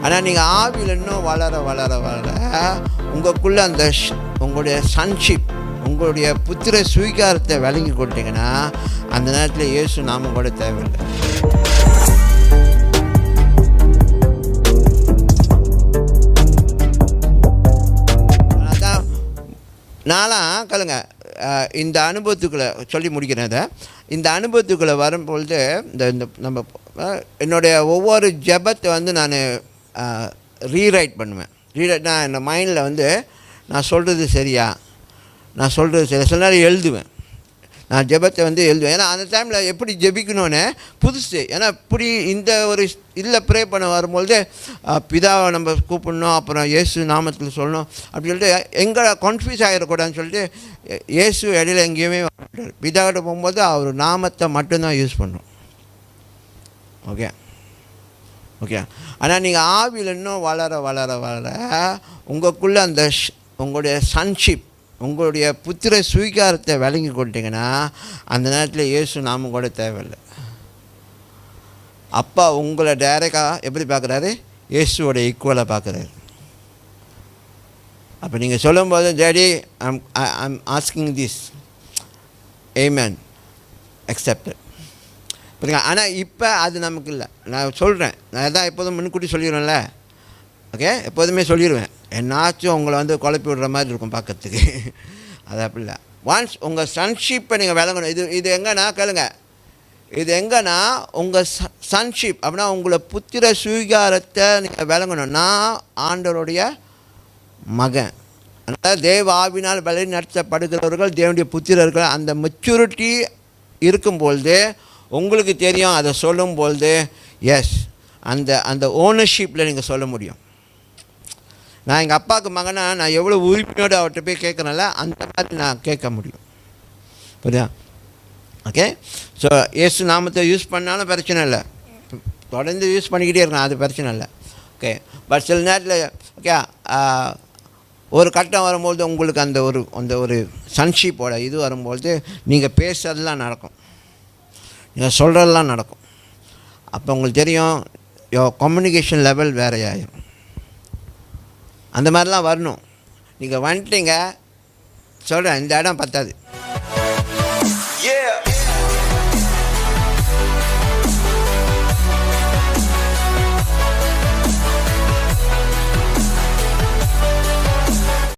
ஆனால் நீங்கள் ஆவியில் இன்னும் வளர வளர வளர உங்களுக்குள்ளே அந்த உங்களுடைய சன்ஷிப், உங்களுடைய புத்திர சுவீகாரத்தை விளங்கி கொடுத்தீங்கன்னா அந்த நேரத்தில் இயேசு நாமம் கூட தேவையில்லை. அதான் நான்லாம் கேளுங்க, இந்த அனுபவத்துக்குள்ளே சொல்லி முடிக்கிறேன். இந்த அனுபவத்துக்குள்ளே வரும்பொழுது இந்த நம்ம என்னுடைய ஒவ்வொரு ஜெபத்தை நான் ரீரைட் பண்ணுவேன். ரீரைட்னா என் மைண்டில் நான் சொல்கிறது சரியா, நான் சொல்கிறது சரி, சில நேரம் எழுதுவேன். நான் ஜெபத்தை எழுதுவேன். ஏன்னா அந்த டைமில் எப்படி ஜெபிக்கணும்னு புதுசு. ஏன்னா இப்படி இந்த ஒரு இல்லை ப்ரே பண்ண வரும்பொழுது பிதாவை நம்ம கூப்பிடணும், அப்புறம் இயேசு நாமத்தில் சொல்லணும் அப்படி சொல்லிட்டு எங்கே கன்ஃபியூஸ் ஆகிடக்கூடாதுன்னு சொல்லிட்டு இயேசு இடையில எங்கேயுமே வரமாட்டார். பிதாக்கிட்ட போகும்போது அவர் நாமத்தை மட்டும்தான் யூஸ் பண்ணணும். ஓகே. ஆனால் நீங்கள் ஆவியில் இன்னும் வளர வளர வளர உங்களுக்குள்ளே அந்த உங்களுடைய சன்ஷிப், உங்களுடைய புத்திர சுவீகாரத்தை விளங்கி கொடுத்தீங்கன்னா அந்த நேரத்தில் இயேசு நாமம் கூட தேவையில்லை. அப்பா உங்களை டைரெக்டாக எப்படி பார்க்குறாரு? இயேசுவோட ஈக்குவலாக பார்க்குறாரு. அப்போ நீங்கள் சொல்லும்போது daddy I'm asking this, amen, accepted. புரியுங்க? ஆனால் இப்போ அது நமக்கு இல்லை. நான் சொல்கிறேன், நான் தான் எப்போதும் முன்கூட்டி சொல்லிடுவேன்ல. ஓகே, எப்போதுமே சொல்லிடுவேன். என்னாச்சும் உங்களை குழப்பி விடுற மாதிரி இருக்கும் பார்க்கறதுக்கு. அது அப்படி இல்லை. ஒன்ஸ் உங்கள் சன்ஷிப்பை நீங்கள் விளங்கணும். இது எங்கன்னா கேளுங்க, இது எங்கன்னா உங்கள் சன்ஷிப் அப்படின்னா உங்களை புத்திர சுவீகாரத்தை நீங்கள் விளங்கணும். நான் ஆண்டவருடைய மகன், அதனால் தேவ ஆவினால் வழி நடத்தப்படுகிறவர்கள் தேவனுடைய புத்திரர்கள். அந்த மெச்சூரிட்டி இருக்கும்பொழுது உங்களுக்கு தெரியும். அதை சொல்லும்பொழுது எஸ், அந்த ஓனர்ஷிப்பில் நீங்கள் சொல்ல முடியும். நான் எங்கள் அப்பாவுக்கு மகனா நான் எவ்வளோ உரிமையோடு அவர்கிட்ட போய் கேட்குறேன்ல, அந்த மாதிரி நான் கேட்க முடியும். புரியுதா? ஓகே. ஸோ இயேசு நாமத்தை யூஸ் பண்ணாலும் பிரச்சனை இல்லை, தொடர்ந்து யூஸ் பண்ணிக்கிட்டே இருக்கணும், அது பிரச்சனை இல்லை. ஓகே. பட் சில நேரத்தில் ஓகே ஒரு கட்டம் வரும்போது உங்களுக்கு அந்த ஒரு சன்ஷிப்போட இது வரும்போது நீங்கள் பேசுறதெல்லாம் நடக்கும், நீங்கள் சொல்கிறதெல்லாம் நடக்கும். அப்போ உங்களுக்கு தெரியும் கம்யூனிகேஷன் லெவல் வேறு ஆயிரும். அந்த மாதிரிலாம் வரணும். நீங்கள் வந்துட்டீங்க, சொல்கிறேன், இந்த இடம் பத்தாது.